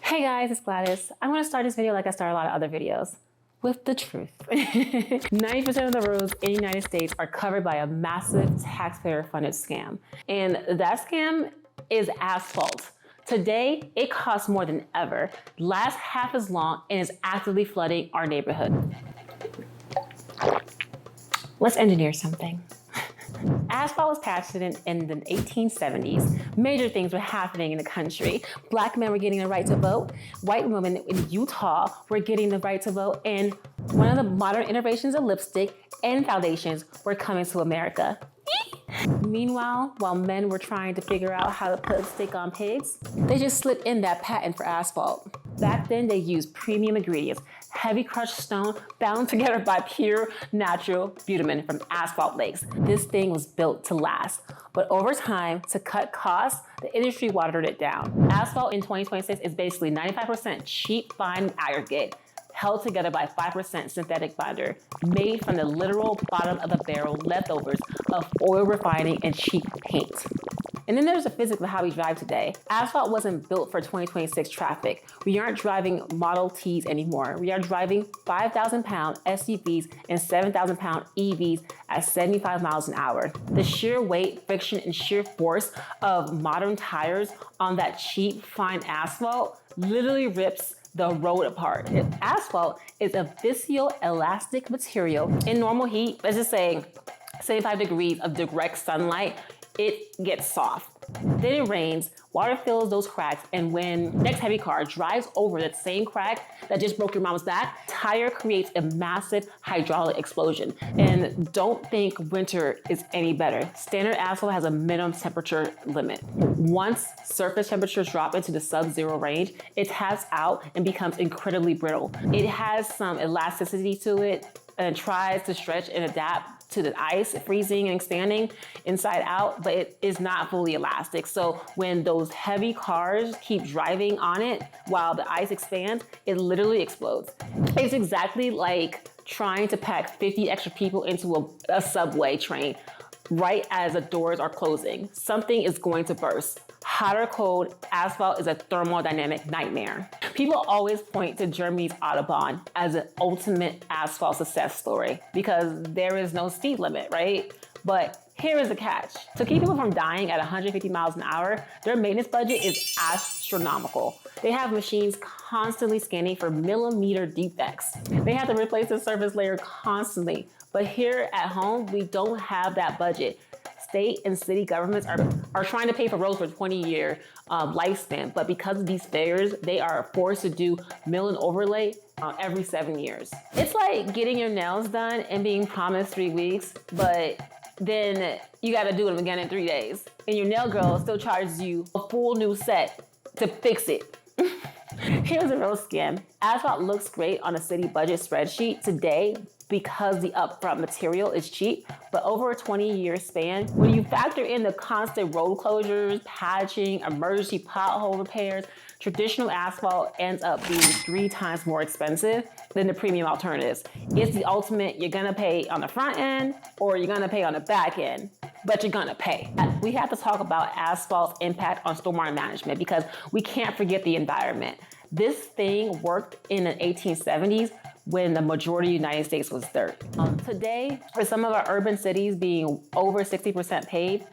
Hey guys, it's Gladys. I'm going to start this video like I start a lot of other videos, with the truth. 90% of the roads in the United States are covered by a massive taxpayer-funded scam. And that scam is asphalt. Today, it costs more than ever, lasts half as long, and is actively flooding our neighborhood. Let's engineer something. Asphalt was patented in the 1870s. Major things were happening in the country. Black men were getting the right to vote. White women in Utah were getting the right to vote. And one of the modern innovations of lipstick and foundations were coming to America. Meanwhile, while men were trying to figure out how to put lipstick on pigs, they just slipped in that patent for asphalt. Back then, they used premium ingredients, heavy crushed stone bound together by pure natural bitumen from asphalt lakes. This thing was built to last. But over time, to cut costs, the industry watered it down. Asphalt in 2026 is basically 95% cheap, fine aggregate, held together by 5% synthetic binder, made from the literal bottom of the barrel leftovers of oil refining and cheap paint. And then there's the physics of how we drive today. Asphalt wasn't built for 2026 traffic. We aren't driving Model Ts anymore. We are driving 5,000-pound SUVs and 7,000-pound EVs at 75 miles an hour. The sheer weight, friction, and sheer force of modern tires on that cheap, fine asphalt literally rips the road apart. Asphalt is a viscoelastic material. In normal heat, let's just say 75 degrees of direct sunlight, it gets soft. Then it rains, water fills those cracks, and when next heavy car drives over that same crack that just broke your mama's back, tire creates a massive hydraulic explosion. And don't think winter is any better. Standard asphalt has a minimum temperature limit. Once surface temperatures drop into the sub-zero range, it taps out and becomes incredibly brittle. It has some elasticity to it and tries to stretch and adapt to the ice freezing and expanding inside out, but it is not fully elastic. So when those heavy cars keep driving on it while the ice expands, it literally explodes. It's exactly like trying to pack 50 extra people into a subway train right as the doors are closing. Something is going to burst. Hot or cold, asphalt is a thermodynamic nightmare. People always point to Germany's Autobahn as an ultimate asphalt success story because there is no speed limit, right? But here is the catch. To keep people from dying at 150 miles an hour, their maintenance budget is astronomical. They have machines constantly scanning for millimeter defects. They have to replace the surface layer constantly. But here at home, we don't have that budget. State and city governments are trying to pay for roads for 20-year lifespan, but because of these failures, they are forced to do mill and overlay every 7 years. It's like getting your nails done and being promised 3 weeks, but then you gotta do them again in 3 days. And your nail girl still charges you a full new set to fix it. Here's a real scam. Asphalt looks great on a city budget spreadsheet today because the upfront material is cheap, but over a 20-year span, when you factor in the constant road closures, patching, emergency pothole repairs, traditional asphalt ends up being 3 times more expensive than the premium alternatives. It's the ultimate, you're gonna pay on the front end or you're gonna pay on the back end, but you're gonna pay. We have to talk about asphalt's impact on stormwater management because we can't forget the environment. This thing worked in the 1870s when the majority of the United States was dirt. Today, for some of our urban cities being over 60% paved,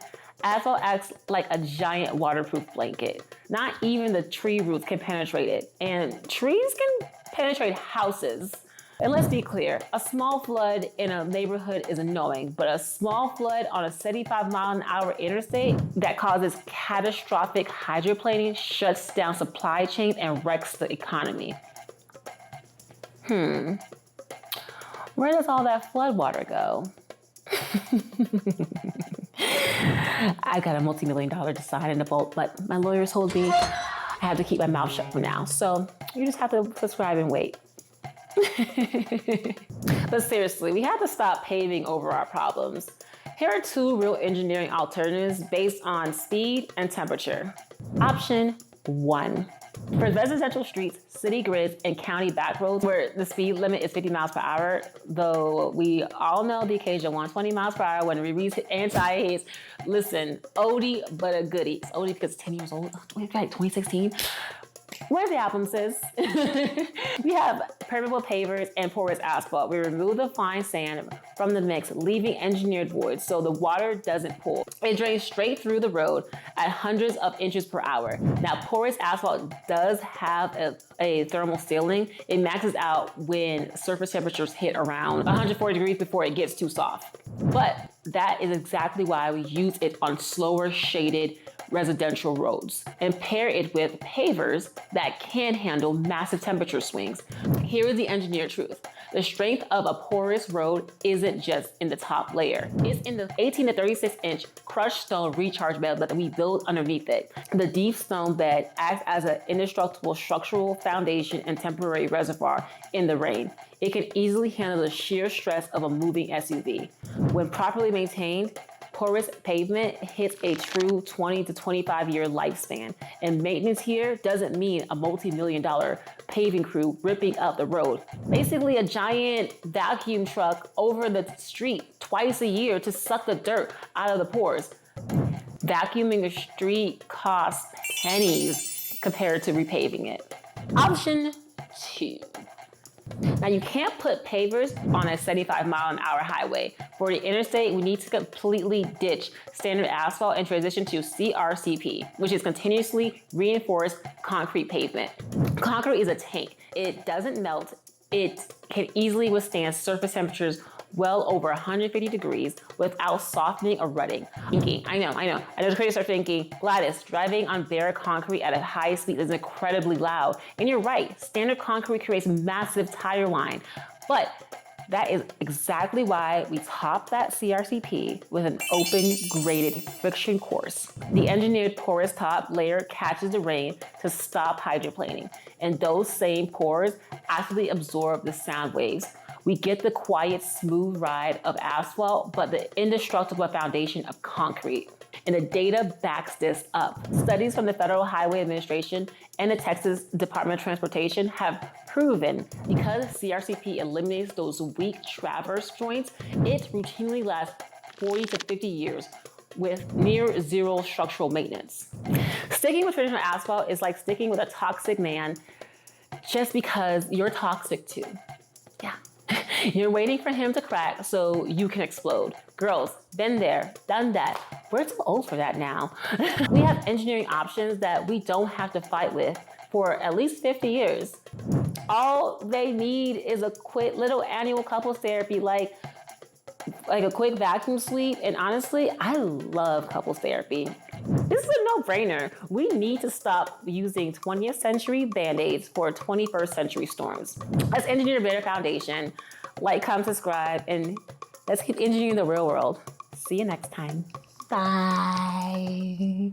asphalt acts like a giant waterproof blanket. Not even the tree roots can penetrate it, and trees can penetrate houses. And let's be clear, a small flood in a neighborhood is annoying, but a small flood on a 75-mile-an-hour interstate that causes catastrophic hydroplaning shuts down supply chains and wrecks the economy. Where does all that flood water go? I got a multi-million-dollar design in the boat, but my lawyer told me I have to keep my mouth shut for now. So you just have to subscribe and wait. But seriously, we have to stop paving over our problems. Here are 2 real engineering alternatives based on speed and temperature. Option 1. For residential streets, city grids, and county back roads where the speed limit is 50 miles per hour, though we all know the occasion 120 miles per hour when Reeves anti-haze. Listen, oldie but a goodie. It's oldie because it's 10 years old. Like 2016. Where's the album, sis? We have permeable pavers and porous asphalt. We remove the fine sand from the mix, leaving engineered voids so the water doesn't pool. It drains straight through the road at hundreds of inches per hour. Now, porous asphalt does have a thermal ceiling. It maxes out when surface temperatures hit around 140 degrees before it gets too soft. But that is exactly why we use it on slower shaded residential roads and pair it with pavers that can handle massive temperature swings. Here is the engineered truth. The strength of a porous road isn't just in the top layer. It's in the 18 to 36 inch crushed stone recharge bed that we build underneath it. The deep stone bed acts as an indestructible structural foundation and temporary reservoir in the rain. It can easily handle the sheer stress of a moving SUV. When properly maintained, porous pavement hits a true 20 to 25 year lifespan. And maintenance here doesn't mean a multi-million-dollar paving crew ripping up the road. Basically a giant vacuum truck over the street twice a year to suck the dirt out of the pores. Vacuuming a street costs pennies compared to repaving it. Option 2. Now you can't put pavers on a 75-mile-an-hour highway. For the interstate, we need to completely ditch standard asphalt and transition to CRCP, which is continuously reinforced concrete pavement. Concrete is a tank. It doesn't melt. It can easily withstand surface temperatures well over 150 degrees without softening or rutting. I know. I know the creators are thinking, Gladys, driving on bare concrete at a high speed is incredibly loud. And you're right, standard concrete creates massive tire line. But that is exactly why we top that CRCP with an open graded friction course. The engineered porous top layer catches the rain to stop hydroplaning. And those same pores actively absorb the sound waves. We get the quiet, smooth ride of asphalt, but the indestructible foundation of concrete. And the data backs this up. Studies from the Federal Highway Administration and the Texas Department of Transportation have proven because CRCP eliminates those weak traverse joints, it routinely lasts 40 to 50 years with near zero structural maintenance. Sticking with traditional asphalt is like sticking with a toxic man just because you're toxic too. Yeah. You're waiting for him to crack so you can explode. Girls, been there, done that. We're too old for that now. We have engineering options that we don't have to fight with for at least 50 years. All they need is a quick little annual couples therapy, like a quick vacuum sweep. And honestly, I love couples therapy. This is a no-brainer. We need to stop using 20th century Band-Aids for 21st century storms. Let's engineer a better foundation. Like, comment, subscribe, and let's keep engineering the real world. See you next time. Bye.